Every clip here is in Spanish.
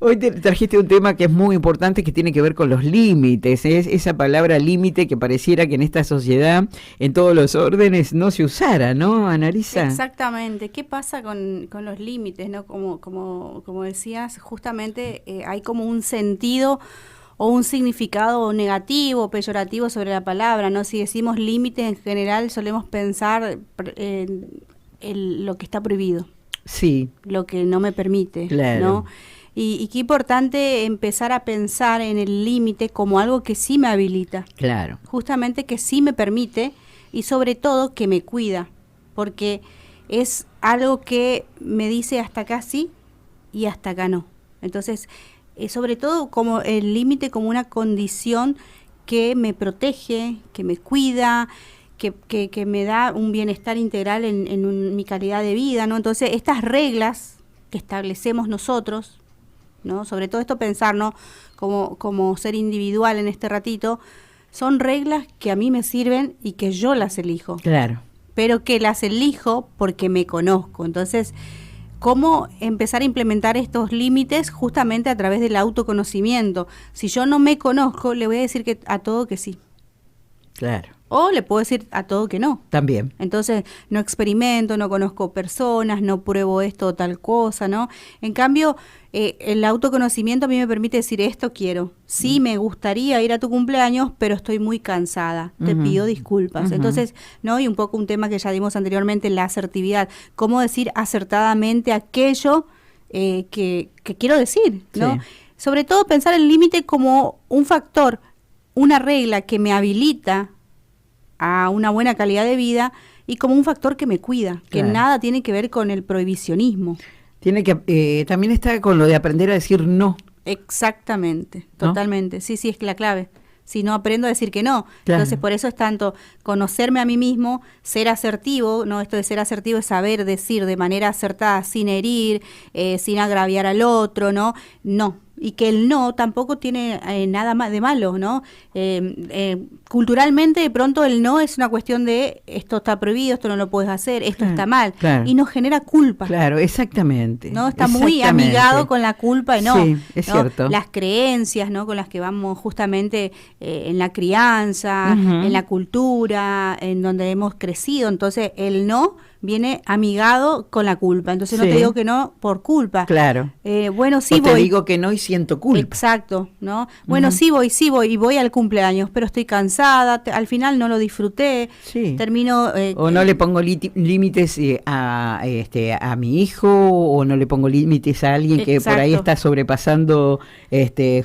Hoy te trajiste un tema que es muy importante, que tiene que ver con los límites. Es esa palabra límite que pareciera que en esta sociedad, en todos los órdenes, no se usara, ¿no, Annalisa? Exactamente. ¿Qué pasa con los límites, no? Como decías, justamente hay como un sentido o un significado negativo, peyorativo sobre la palabra, ¿no? Si decimos límite, en general solemos pensar en lo que está prohibido. Sí. Lo que no me permite, claro. ¿no? Y qué importante empezar a pensar en el límite como algo que sí me habilita. Claro. Justamente que sí me permite y sobre todo que me cuida, porque es algo que me dice hasta acá sí y hasta acá no. Entonces, sobre todo como el límite como una condición que me protege, que me cuida, que me da un bienestar integral en mi calidad de vida, ¿no? Entonces, estas reglas que establecemos nosotros, ¿no? Sobre todo esto pensar, ¿no? Como ser individual en este ratito, son reglas que a mí me sirven y que yo las elijo. Claro. Pero que las elijo porque me conozco. Entonces, ¿cómo empezar a implementar estos límites? Justamente a través del autoconocimiento. Si yo no me conozco, le voy a decir a todo que sí. Claro. O le puedo decir a todo que no. También. Entonces, no experimento, no conozco personas, no pruebo esto o tal cosa, ¿no? En cambio, el autoconocimiento a mí me permite decir esto quiero. Sí, me gustaría ir a tu cumpleaños, pero estoy muy cansada. Te pido disculpas. Entonces, ¿no? Y un poco un tema que ya dimos anteriormente, la asertividad. Cómo decir acertadamente aquello que quiero decir, ¿no? Sí. Sobre todo pensar el límite como un factor, una regla que me habilita a una buena calidad de vida y como un factor que me cuida, que nada tiene que ver con el prohibicionismo. Tiene que también está con lo de aprender a decir no. Exactamente, totalmente. ¿No? Sí, es la clave. Si no aprendo a decir que no. Claro. Entonces, por eso es tanto conocerme a mí mismo, ser asertivo, ¿no? Esto de ser asertivo es saber decir de manera acertada, sin herir, sin agraviar al otro, ¿no? No. Y que el no tampoco tiene nada más de malo, ¿no? Culturalmente, de pronto, el no es una cuestión de esto está prohibido, esto no lo puedes hacer, esto está mal. Claro. Y nos genera culpa. Claro, exactamente. ¿No? Está muy amigado con la culpa, ¿no? Sí, es cierto. Las creencias, ¿no? Con las que vamos justamente en la crianza, en la cultura, en donde hemos crecido. Entonces, el no viene amigado con la culpa. Entonces no te digo que no por culpa. Claro. Bueno, sí o te voy. digo que no y siento culpa. Exacto, ¿no? Bueno, sí voy y voy al cumpleaños, pero estoy cansada, al final no lo disfruté. Sí. Termino o no le pongo límites a mi hijo, o no le pongo límites a alguien que por ahí está sobrepasando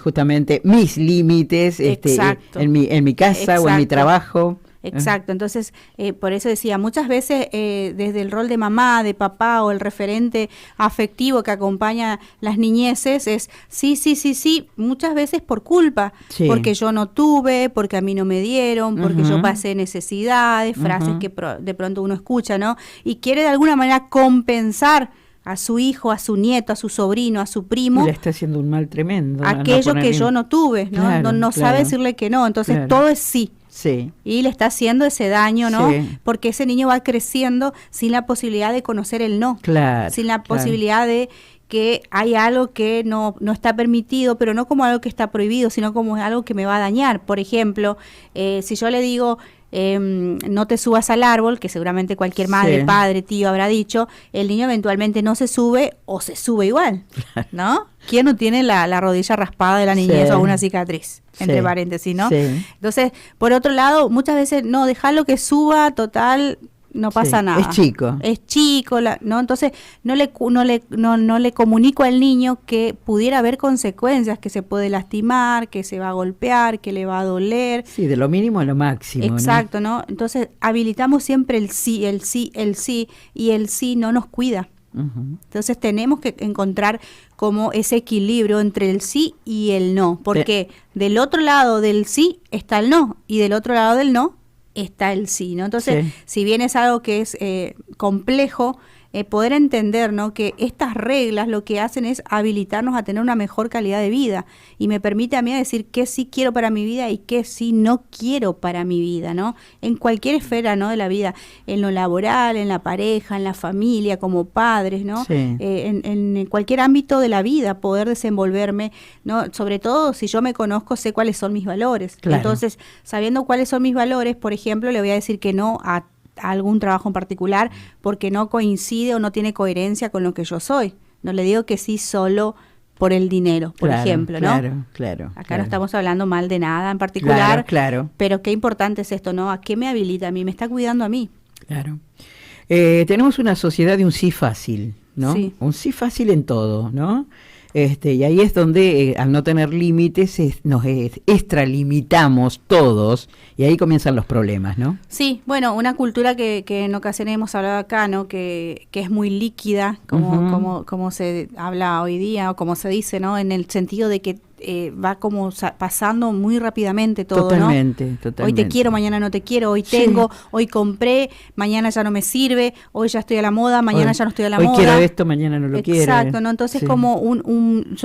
justamente mis límites en mi casa o en mi trabajo. Exacto, entonces por eso decía, muchas veces desde el rol de mamá, de papá o el referente afectivo que acompaña las niñeces es sí, muchas veces por culpa, porque yo no tuve, porque a mí no me dieron, porque yo pasé necesidades, frases que de pronto uno escucha, ¿no? Y quiere de alguna manera compensar a su hijo, a su nieto, a su sobrino, a su primo. Y le está haciendo un mal tremendo. Aquello que yo no tuve, ¿no? Claro, no sabe decirle que no, entonces todo es sí. Sí. Y le está haciendo ese daño, ¿no? Sí. Porque ese niño va creciendo sin la posibilidad de conocer el no. Claro. Sin la posibilidad de que hay algo que no está permitido, pero no como algo que está prohibido, sino como algo que me va a dañar. Por ejemplo, si yo le digo, no te subas al árbol, que seguramente cualquier madre, padre, tío habrá dicho, el niño eventualmente no se sube o se sube igual, ¿no? ¿Quién no tiene la rodilla raspada de la niñez o una cicatriz? Entre paréntesis, ¿no? Sí. Entonces, por otro lado, muchas veces, no, dejarlo que suba, total, no pasa nada. Es chico, ¿no? Entonces, no le comunico al niño que pudiera haber consecuencias, que se puede lastimar, que se va a golpear, que le va a doler. Sí, de lo mínimo a lo máximo. Exacto, ¿no? Entonces, habilitamos siempre el sí, y el sí no nos cuida. Entonces tenemos que encontrar como ese equilibrio entre el sí y el no, porque del otro lado del sí está el no y del otro lado del no está el sí, ¿no? Entonces, si bien es algo que es complejo, poder entender, ¿no?, que estas reglas lo que hacen es habilitarnos a tener una mejor calidad de vida y me permite a mí decir qué sí quiero para mi vida y qué sí no quiero para mi vida, ¿no? En cualquier esfera, ¿no?, de la vida, en lo laboral, en la pareja, en la familia, como padres, ¿no? Sí. En cualquier ámbito de la vida, poder desenvolverme, ¿no? Sobre todo, si yo me conozco, sé cuáles son mis valores. Claro. Entonces, sabiendo cuáles son mis valores, por ejemplo, le voy a decir que no a algún trabajo en particular porque no coincide o no tiene coherencia con lo que yo soy. No le digo que sí solo por el dinero, por ejemplo, ¿no? Claro. Acá no estamos hablando mal de nada en particular, claro. Pero qué importante es esto, ¿no? ¿A qué me habilita a mí? Me está cuidando a mí. Claro. Tenemos una sociedad de un sí fácil, ¿no? Sí. Un sí fácil en todo, ¿no? Y ahí es donde, al no tener límites, nos extralimitamos todos y ahí comienzan los problemas, ¿no? Sí, bueno, una cultura que en ocasiones hemos hablado acá, ¿no? Que es muy líquida, como se habla hoy día, o como se dice, ¿no? En el sentido de que va como pasando muy rápidamente todo, totalmente. Hoy te quiero, mañana no te quiero, hoy tengo, hoy compré, mañana ya no me sirve, hoy ya estoy a la moda, mañana ya no estoy a la moda. Hoy quiero esto, mañana no lo quiero. Exacto, ¿no? Entonces como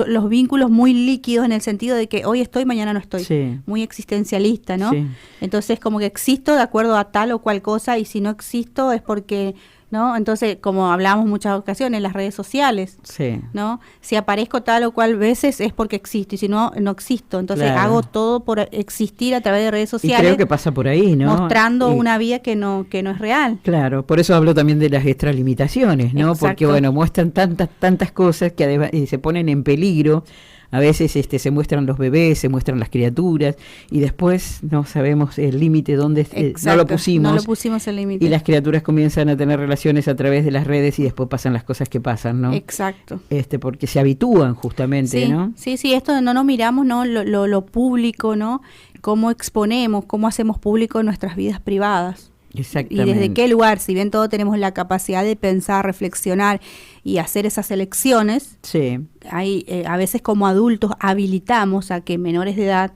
los vínculos muy líquidos en el sentido de que hoy estoy, mañana no estoy. Sí. Muy existencialista, ¿no? Sí. Entonces como que existo de acuerdo a tal o cual cosa y si no existo es porque... ¿no? Entonces, como hablamos muchas ocasiones, las redes sociales, sí, ¿no? Si aparezco tal o cual veces es porque existo y si no, no existo. Entonces hago todo por existir a través de redes sociales. Y creo que pasa por ahí, ¿no? Mostrando una vida que no es real. Claro, por eso hablo también de las extralimitaciones, ¿no? Exacto. Porque, bueno, muestran tantas cosas que además se ponen en peligro. A veces se muestran los bebés, se muestran las criaturas y después no sabemos el límite dónde no lo pusimos. No lo pusimos el límite. Y las criaturas comienzan a tener relaciones a través de las redes y después pasan las cosas que pasan, ¿no? Exacto. Porque se habitúan justamente, sí, ¿no? Sí, esto no nos miramos, ¿no? Lo público, ¿no? Cómo exponemos, cómo hacemos público nuestras vidas privadas. Exactamente. Y desde qué lugar, si bien todos tenemos la capacidad de pensar, reflexionar y hacer esas elecciones, sí, hay, a veces como adultos habilitamos a que menores de edad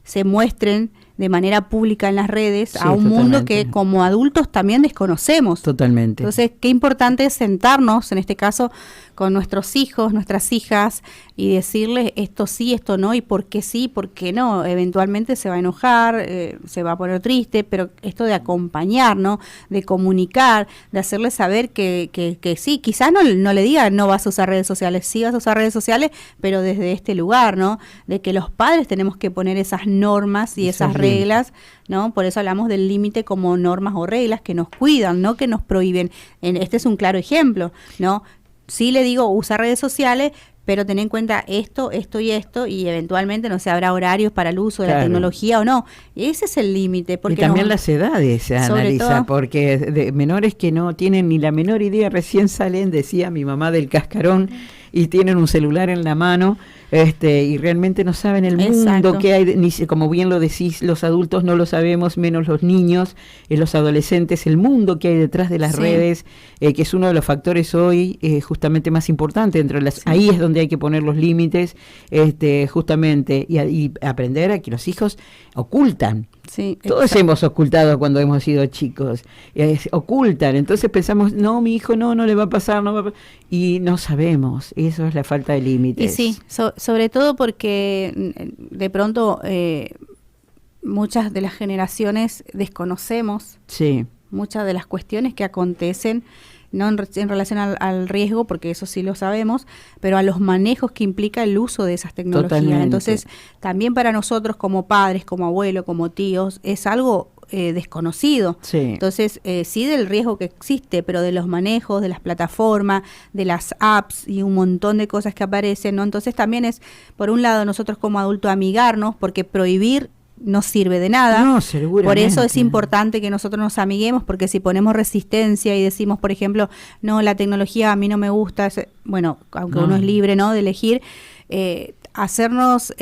se muestren de manera pública en las redes, sí, a un mundo que como adultos también desconocemos. Totalmente. Entonces, qué importante es sentarnos, en este caso, con nuestros hijos, nuestras hijas, y decirles esto sí, esto no, y por qué sí, por qué no. Eventualmente se va a enojar, se va a poner triste, pero esto de acompañar, ¿no? De comunicar, de hacerle saber que sí, quizás no le diga no vas a usar redes sociales, sí vas a usar redes sociales, pero desde este lugar, ¿no? De que los padres tenemos que poner esas normas y esas reglas, ¿no? Por eso hablamos del límite como normas o reglas que nos cuidan, no que nos prohíben. Este es un claro ejemplo, ¿no? Sí le digo, usa redes sociales, pero ten en cuenta esto y esto, y eventualmente, no sé, habrá horarios para el uso de la tecnología o no. Ese es el límite. Y también las edades se analiza, porque de menores que no tienen ni la menor idea, recién salen, decía mi mamá, del cascarón, y tienen un celular en la mano, y realmente no saben el mundo que hay, ni como bien lo decís, los adultos no lo sabemos, menos los niños, los adolescentes, el mundo que hay detrás de las redes, que es uno de los factores hoy justamente más importantes. Ahí es donde hay que poner los límites, justamente, y aprender a que los hijos ocultan. Sí, todos hemos ocultado cuando hemos sido chicos, ocultan, entonces pensamos, no, mi hijo no le va a pasar, y no sabemos, eso es la falta de límites. Y sí, sobre todo porque de pronto muchas de las generaciones desconocemos muchas de las cuestiones que acontecen, no en relación al riesgo, porque eso sí lo sabemos, pero a los manejos que implica el uso de esas tecnologías. Totalmente. Entonces, también para nosotros como padres, como abuelos, como tíos, es algo desconocido. Sí. Entonces, sí del riesgo que existe, pero de los manejos, de las plataformas, de las apps y un montón de cosas que aparecen, ¿no? Entonces, también es, por un lado, nosotros como adultos amigarnos, porque prohibir no sirve de nada. No, seguramente. Por eso es importante que nosotros nos amiguemos, porque si ponemos resistencia y decimos, por ejemplo, no, la tecnología a mí no me gusta, bueno, aunque uno es libre, ¿no?, de elegir, hacernos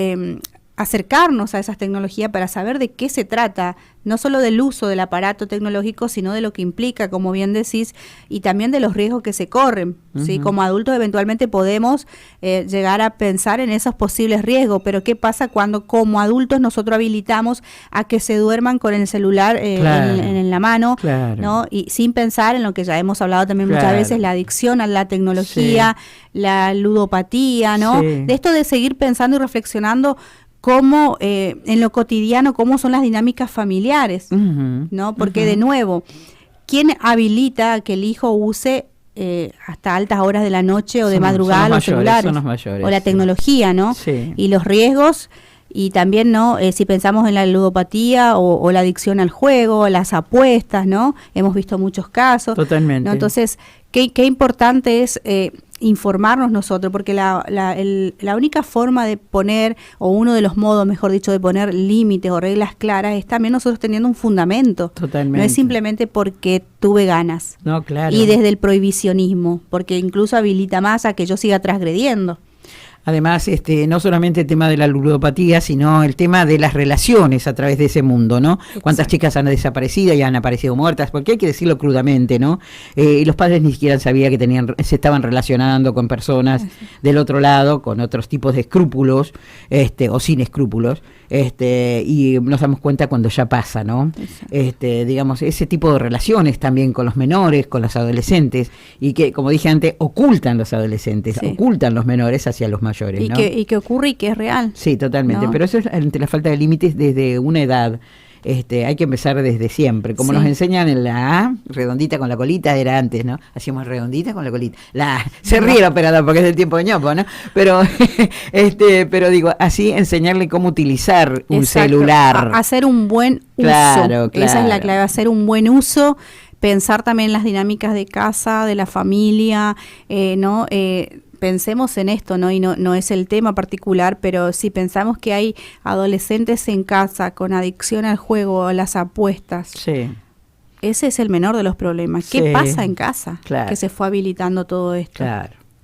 acercarnos a esas tecnologías para saber de qué se trata, no solo del uso del aparato tecnológico, sino de lo que implica, como bien decís, y también de los riesgos que se corren. ¿Sí? Como adultos eventualmente podemos llegar a pensar en esos posibles riesgos, pero ¿qué pasa cuando como adultos nosotros habilitamos a que se duerman con el celular en la mano, ¿no? Y sin pensar en lo que ya hemos hablado también muchas veces, la adicción a la tecnología, la ludopatía, ¿no? De esto de seguir pensando y reflexionando cómo en lo cotidiano, cómo son las dinámicas familiares, ¿no? Porque de nuevo, ¿quién habilita a que el hijo use hasta altas horas de la noche o de madrugada los celulares? O la tecnología, ¿no? Sí. Y los riesgos, y también, ¿no? Si pensamos en la ludopatía o la adicción al juego, las apuestas, ¿no? Hemos visto muchos casos. Totalmente. ¿No? Entonces, qué importante es informarnos nosotros, porque la única forma de poner, o uno de los modos, mejor dicho, de poner límites o reglas claras, es también nosotros teniendo un fundamento. Totalmente. No es simplemente porque tuve ganas. No, claro. Y desde el prohibicionismo, porque incluso habilita más a que yo siga transgrediendo. Además, no solamente el tema de la ludopatía, sino el tema de las relaciones a través de ese mundo, ¿no? Exacto. Cuántas chicas han desaparecido y han aparecido muertas, porque hay que decirlo crudamente, ¿no? Y los padres ni siquiera sabían que se estaban relacionando con personas del otro lado, con otros tipos de escrúpulos, o sin escrúpulos, y nos damos cuenta cuando ya pasa, ¿no? Digamos, ese tipo de relaciones también con los menores, con los adolescentes, y que, como dije antes, ocultan los adolescentes, ocultan los menores hacia los mayores, ¿no? Y que ocurre y que es real. Sí, totalmente, ¿no? Pero eso es ante la falta de límites desde una edad. Hay que empezar desde siempre, como nos enseñan en la A, redondita con la colita, era antes, ¿no? Hacíamos redondita con la colita. Se ríe el operador porque es del tiempo de ñopo, ¿no? Pero, pero digo, así enseñarle cómo utilizar un celular. Hacer un buen uso. Claro. Esa es la clave, hacer un buen uso. Pensar también en las dinámicas de casa, de la familia, ¿no? Pensemos en esto, ¿no? Y no es el tema particular, pero si pensamos que hay adolescentes en casa con adicción al juego, a las apuestas, ese es el menor de los problemas. ¿Qué pasa en casa? Que se fue habilitando todo esto.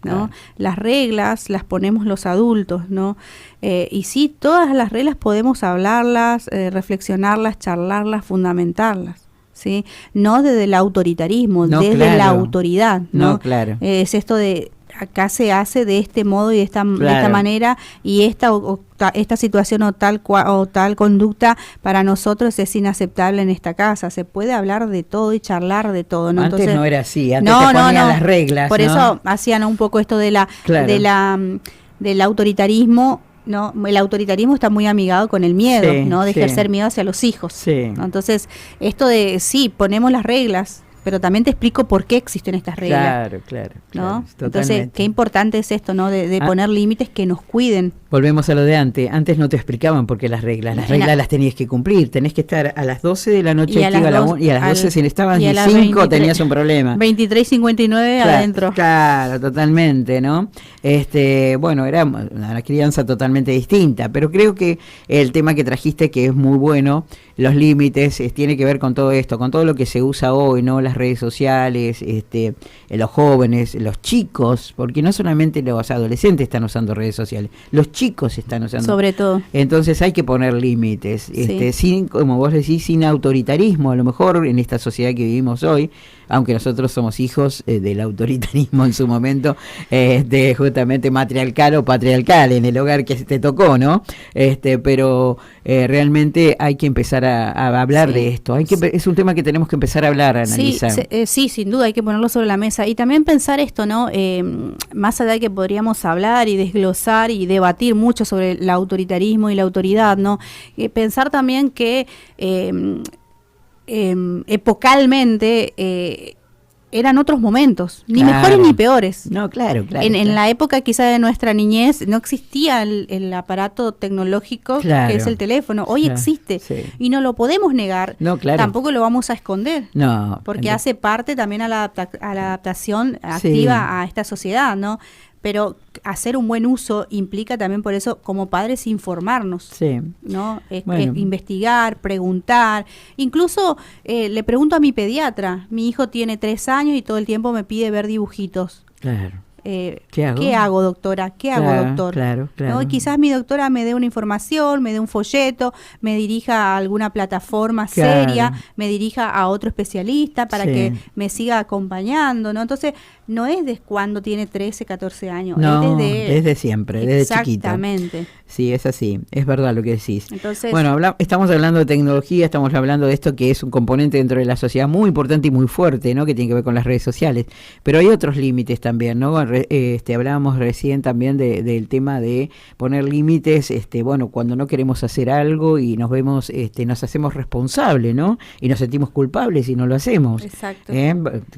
¿No? Las reglas las ponemos los adultos, ¿no? Y sí, todas las reglas podemos hablarlas, reflexionarlas, charlarlas, fundamentarlas. ¿Sí? No desde el autoritarismo, desde la autoridad, ¿no? Es esto de acá se hace de este modo y de esta manera, y esta situación o tal conducta para nosotros es inaceptable en esta casa. Se puede hablar de todo y charlar de todo, ¿no? Antes no era así, antes te ponían las reglas. Por eso hacían un poco esto del autoritarismo. No, el autoritarismo está muy amigado con el miedo, ¿no? De ejercer miedo hacia los hijos. ¿No? Entonces, esto de ponemos las reglas, pero también te explico por qué existen estas reglas. Claro. ¿No? Entonces, qué importante es esto, ¿no? De poner límites que nos cuiden. Volvemos a lo de antes. Antes no te explicaban por qué las reglas. Las reglas las tenías que cumplir. Tenés que estar a las 12 de la noche activa y a las 12 si estabas ni 5 tenías un problema. 23:59 adentro. Claro, totalmente, ¿no? Bueno, era una crianza totalmente distinta, pero creo que el tema que trajiste, que es muy bueno, los límites, tiene que ver con todo esto, con todo lo que se usa hoy, ¿no? Las redes sociales, los jóvenes, los chicos, porque no solamente los adolescentes están usando redes sociales, los chicos están usando. Sobre todo. Entonces hay que poner límites, sin, como vos decís, sin autoritarismo, a lo mejor en esta sociedad que vivimos hoy, aunque nosotros somos hijos del autoritarismo en su momento, justamente matriarcal o patriarcal en el hogar que te tocó, ¿no? Pero realmente hay que empezar a hablar de esto. Es un tema que tenemos que empezar a hablar, a analizar. Sí, sin duda hay que ponerlo sobre la mesa y también pensar esto, ¿no? Más allá de que podríamos hablar y desglosar y debatir mucho sobre el autoritarismo y la autoridad, ¿no? Pensar también que epocalmente eran otros momentos, ni mejores ni peores. No, claro. En la época quizá de nuestra niñez no existía el aparato tecnológico que es el teléfono. Hoy existe y no lo podemos negar. No, tampoco lo vamos a esconder. No, porque hace parte también a la adaptación activa a esta sociedad, ¿no? Pero hacer un buen uso implica también, por eso, como padres, informarnos, ¿no? Investigar, preguntar. Incluso le pregunto a mi pediatra, mi hijo tiene 3 años y todo el tiempo me pide ver dibujitos. ¿qué hago, doctora? ¿Qué hago, doctor? Claro. ¿No? Y quizás mi doctora me dé una información, me dé un folleto, me dirija a alguna plataforma seria, me dirija a otro especialista para que me siga acompañando, ¿no? Entonces, no es de cuando tiene 13, 14 años, no, es desde siempre, desde chiquito. Exactamente. Sí, es así, es verdad lo que decís. Entonces, bueno, estamos hablando de tecnología, estamos hablando de esto que es un componente dentro de la sociedad muy importante y muy fuerte, ¿no? Que tiene que ver con las redes sociales. Pero hay otros límites también, ¿no? Hablábamos recién también del tema de poner límites, bueno, cuando no queremos hacer algo y nos vemos, nos hacemos responsables, ¿no? Y nos sentimos culpables si no lo hacemos. Exacto.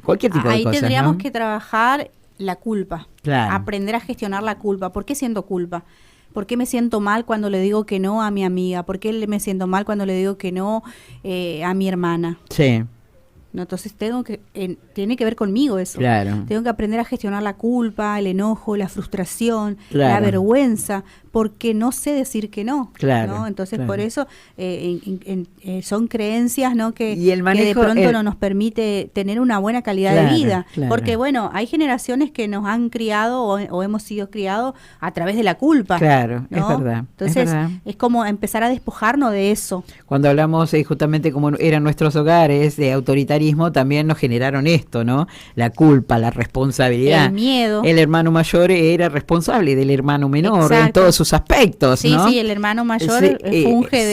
Cualquier tipo de Ahí cosas, tendríamos ¿no? que trabajar la culpa. Claro. Aprender a gestionar la culpa. ¿Por qué siento culpa? ¿Por qué me siento mal cuando le digo que no a mi amiga? ¿Por qué me siento mal cuando le digo que no a mi hermana? Sí. No, entonces tiene que ver conmigo eso. Claro. Tengo que aprender a gestionar la culpa, el enojo, la frustración, la vergüenza, porque no sé decir que no. Claro. ¿no? Entonces por eso son creencias, ¿no? que de pronto no nos permite tener una buena calidad de vida. Claro. Porque bueno, hay generaciones que nos han criado o hemos sido criados a través de la culpa. Claro, ¿no? es verdad. Entonces es como empezar a despojarnos de eso. Cuando hablamos justamente como eran nuestros hogares de autoritarismo, también nos generaron esto, ¿no? La culpa, la responsabilidad. El miedo. El hermano mayor era responsable del hermano menor. Exacto. En todos sus aspectos, sí, ¿no? Sí, el hermano mayor funge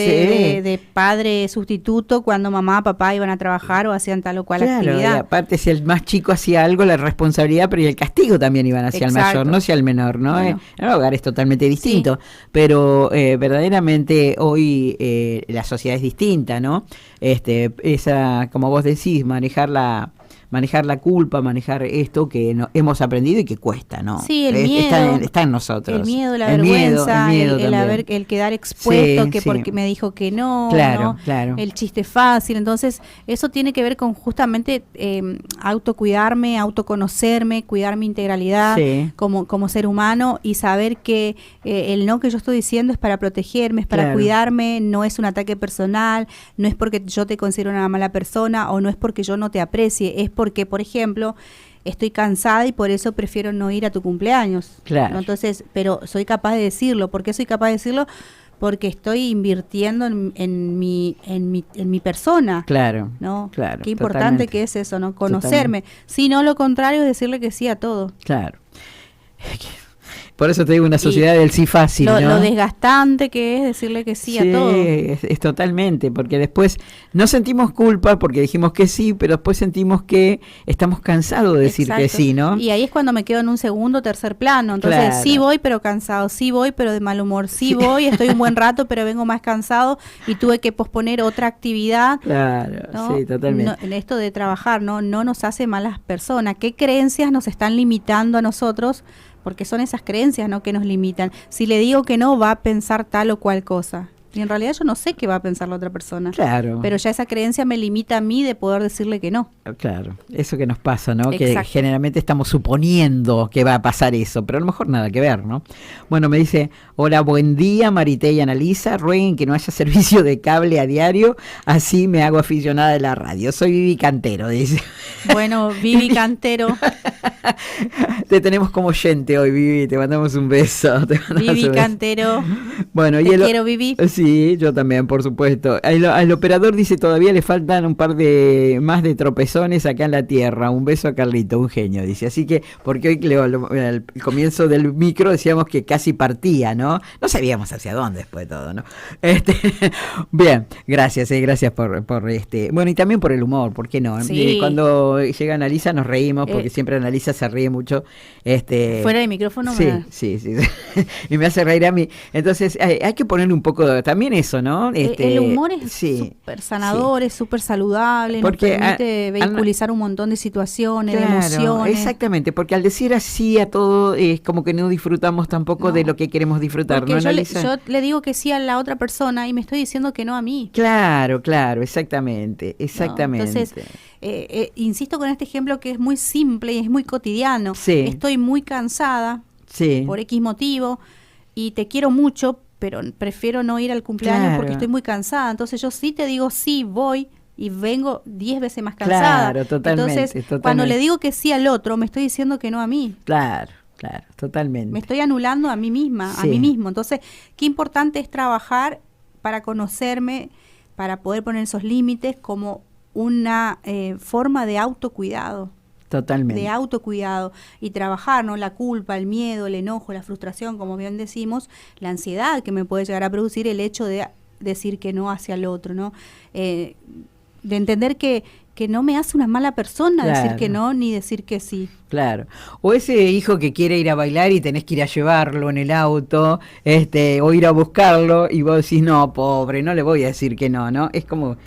de padre sustituto cuando mamá, papá iban a trabajar o hacían tal o cual actividad. Y aparte, si el más chico hacía algo, la responsabilidad, pero y el castigo también iban hacia el mayor, no hacia el menor, ¿no? Bueno. En el hogar es totalmente distinto, sí. Pero verdaderamente hoy la sociedad es distinta, ¿no? Esa, como vos decís, manejar la culpa, manejar esto que hemos aprendido y que cuesta, ¿no? Sí, el miedo. Está en nosotros. El miedo, la vergüenza, el quedar expuesto, sí, porque me dijo que no, claro, ¿no? Claro. El chiste fácil. Entonces, eso tiene que ver con justamente autocuidarme, autoconocerme, cuidar mi integralidad como ser humano y saber que el no que yo estoy diciendo es para protegerme, es para cuidarme, no es un ataque personal, no es porque yo te considero una mala persona o no es porque yo no te aprecie, es porque, por ejemplo, estoy cansada y por eso prefiero no ir a tu cumpleaños. Claro. ¿no? Entonces, pero soy capaz de decirlo. ¿Por qué soy capaz de decirlo? Porque estoy invirtiendo en mi persona. Claro. ¿no? Claro. Qué importante que es eso, ¿no? Conocerme. Si no, lo contrario es decirle que sí a todo. Claro. Por eso te digo una sociedad del sí fácil, ¿no? Lo desgastante que es decirle que sí a todo. Es totalmente, porque después no sentimos culpa porque dijimos que sí, pero después sentimos que estamos cansados de decir que sí, ¿no? Y ahí es cuando me quedo en un segundo o tercer plano. Entonces, sí voy, pero cansado, sí voy, pero de mal humor, sí voy, estoy un buen rato, pero vengo más cansado y tuve que posponer otra actividad. Claro, ¿no? Sí, totalmente. En esto de trabajar, no nos hace malas personas. ¿Qué creencias nos están limitando a nosotros? Porque son esas creencias, ¿no? que nos limitan. Si le digo que no, va a pensar tal o cual cosa. Y en realidad yo no sé qué va a pensar la otra persona. Claro. Pero ya esa creencia me limita a mí de poder decirle que no. Claro, eso que nos pasa, ¿no? Exacto. Que generalmente estamos suponiendo que va a pasar eso, pero a lo mejor nada que ver, ¿no? Bueno, me dice, hola, buen día, Marité y Analisa, rueguen que no haya servicio de cable a diario, así me hago aficionada de la radio. Soy Vivi Cantero, dice. Bueno, Vivi Cantero. Te tenemos como oyente hoy, Vivi, te mandamos un beso. Vivi Cantero. Bueno, te quiero, Vivi. Sí, yo también, por supuesto. Al operador dice, todavía le faltan un par de más de tropezones acá en la tierra. Un beso a Carlito, un genio, dice. Así que, porque hoy al comienzo del micro decíamos que casi partía, ¿no? No sabíamos hacia dónde después de todo, ¿no? Bien, gracias por bueno, y también por el humor, ¿por qué no? Sí. Cuando llega Analisa nos reímos, porque siempre Analisa se ríe mucho. Fuera de micrófono. Sí. Y me hace reír a mí. Entonces, hay que ponerle un poco también eso, ¿no? El humor es súper sanador, es súper saludable, porque nos permite vehiculizar un montón de situaciones, de emociones. Exactamente, porque al decir así a todo, es como que no disfrutamos tampoco de lo que queremos disfrutar, porque ¿no, yo Analisa? le digo que sí a la otra persona y me estoy diciendo que no a mí. Claro, exactamente. ¿No? Entonces, insisto con este ejemplo que es muy simple y es muy cotidiano. Sí. Estoy muy cansada por X motivo y te quiero mucho, pero prefiero no ir al cumpleaños porque estoy muy cansada. Entonces yo sí te digo sí, voy y vengo 10 veces más cansada. Claro, totalmente. Entonces, cuando le digo que sí al otro, me estoy diciendo que no a mí. Claro. Claro, totalmente. Me estoy anulando a mí misma, a mí mismo. Entonces, qué importante es trabajar para conocerme, para poder poner esos límites como una forma de autocuidado. Totalmente. De autocuidado y trabajar, ¿no? La culpa, el miedo, el enojo, la frustración, como bien decimos, la ansiedad que me puede llegar a producir el hecho de decir que no hacia el otro, ¿no? De entender que no me hace una mala persona decir que no ni decir que sí. Claro. O ese hijo que quiere ir a bailar y tenés que ir a llevarlo en el auto, o ir a buscarlo y vos decís, no, pobre, no le voy a decir que no, ¿no? Es como...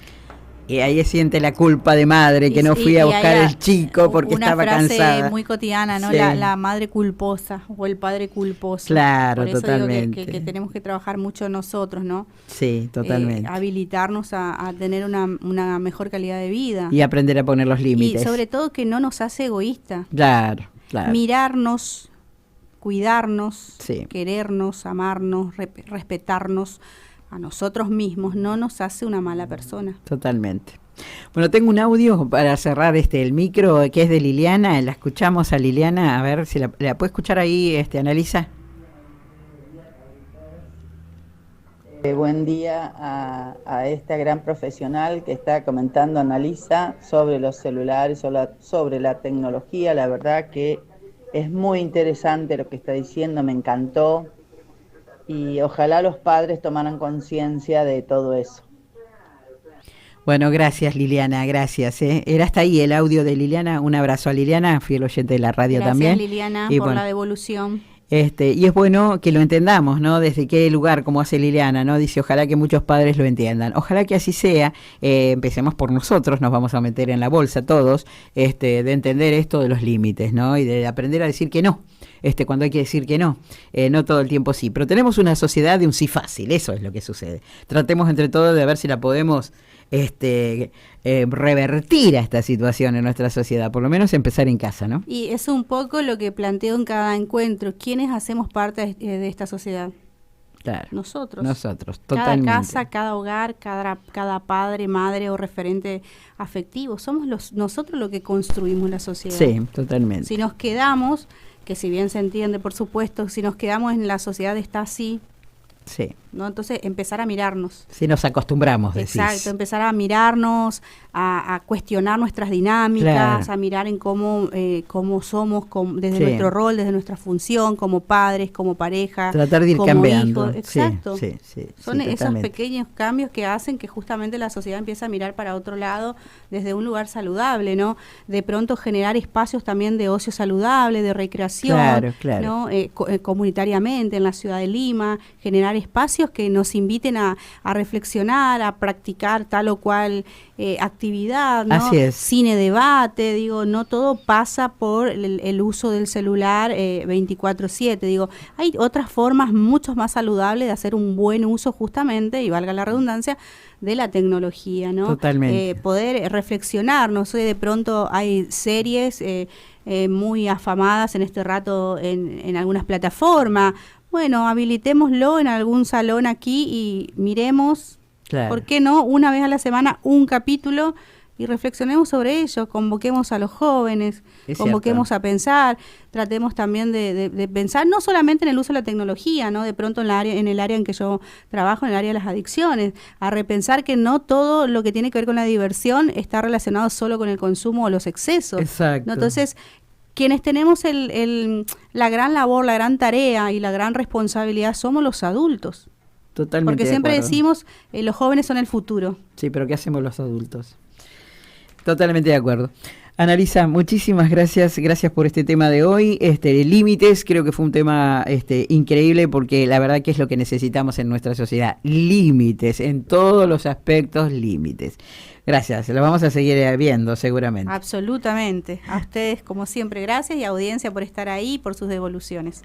Y ahí siente la culpa de madre, que no fui a buscar el chico porque estaba cansada. Una frase muy cotidiana, ¿no? Sí. La madre culposa o el padre culposo. Claro, por eso totalmente. Digo que tenemos que trabajar mucho nosotros, ¿no? Sí, totalmente. Habilitarnos a tener una mejor calidad de vida. Y aprender a poner los límites. Y sobre todo que no nos hace egoísta. Claro, claro. Mirarnos, cuidarnos, sí. Querernos, amarnos, respetarnos a nosotros mismos no nos hace una mala persona. Totalmente. Bueno, tengo un audio para cerrar el micro que es de Liliana. La escuchamos a Liliana, a ver si la puede escuchar ahí, Analisa. Buen día a esta gran profesional que está comentando Analisa sobre los celulares, sobre la tecnología. La verdad que es muy interesante lo que está diciendo, me encantó. Y ojalá los padres tomaran conciencia de todo eso. Bueno, gracias Liliana, gracias. Era hasta ahí el audio de Liliana. Un abrazo a Liliana, fiel oyente de la radio también. Gracias Liliana por la devolución. Y es bueno que lo entendamos, ¿no? Desde qué lugar, como hace Liliana, ¿no? Dice, ojalá que muchos padres lo entiendan. Ojalá que así sea. Empecemos por nosotros, nos vamos a meter en la bolsa todos, de entender esto de los límites, ¿no? Y de aprender a decir que no. Cuando hay que decir que no, no todo el tiempo sí, pero tenemos una sociedad de un sí fácil, eso es lo que sucede. Tratemos entre todos de ver si la podemos revertir a esta situación en nuestra sociedad, por lo menos empezar en casa, ¿no? Y es un poco lo que planteo en cada encuentro, ¿quiénes hacemos parte de esta sociedad? Claro. Nosotros, totalmente. Cada casa, cada hogar, cada padre, madre o referente afectivo, somos nosotros lo que construimos la sociedad. Sí, totalmente. Si nos quedamos, que si bien se entiende, por supuesto, si nos quedamos en la sociedad está así, sí, ¿no? Entonces empezar a mirarnos. Si nos acostumbramos, decís. Exacto, empezar a mirarnos, a cuestionar nuestras dinámicas, claro. A mirar en cómo somos desde nuestro rol, desde nuestra función, como padres, como pareja, tratar de ir como cambiando. hijos. Exacto. Sí, son esos pequeños cambios que hacen que justamente la sociedad empiece a mirar para otro lado desde un lugar saludable, ¿no? De pronto generar espacios también de ocio saludable, de recreación, claro. ¿no? Comunitariamente en la ciudad de Lima, generar espacios que nos inviten a reflexionar, a practicar tal o cual actividad, ¿no? Así es. Cine, debate, digo, no todo pasa por el uso del celular 24/7, digo, hay otras formas mucho más saludables de hacer un buen uso justamente, y valga la redundancia, de la tecnología, ¿no? Totalmente. Poder reflexionar, no sé, de pronto hay series muy afamadas en este rato en algunas plataformas. Bueno, habilitémoslo en algún salón aquí y miremos, claro. ¿Por qué no? Una vez a la semana un capítulo y reflexionemos sobre ello, convoquemos a los jóvenes, convoquemos a pensar, tratemos también de pensar no solamente en el uso de la tecnología, ¿no? De pronto en el área en que yo trabajo, en el área de las adicciones, a repensar que no todo lo que tiene que ver con la diversión está relacionado solo con el consumo o los excesos. Exacto. ¿No? Entonces, quienes tenemos la gran labor, la gran tarea y la gran responsabilidad somos los adultos. Totalmente. Porque siempre decimos, los jóvenes son el futuro. Sí, pero ¿qué hacemos los adultos? Totalmente de acuerdo. Analisa, muchísimas gracias por este tema de hoy. Límites, creo que fue un tema increíble porque la verdad que es lo que necesitamos en nuestra sociedad. Límites, en todos los aspectos, límites. Gracias, lo vamos a seguir viendo seguramente. Absolutamente. A ustedes, como siempre, gracias y audiencia por estar ahí y por sus devoluciones.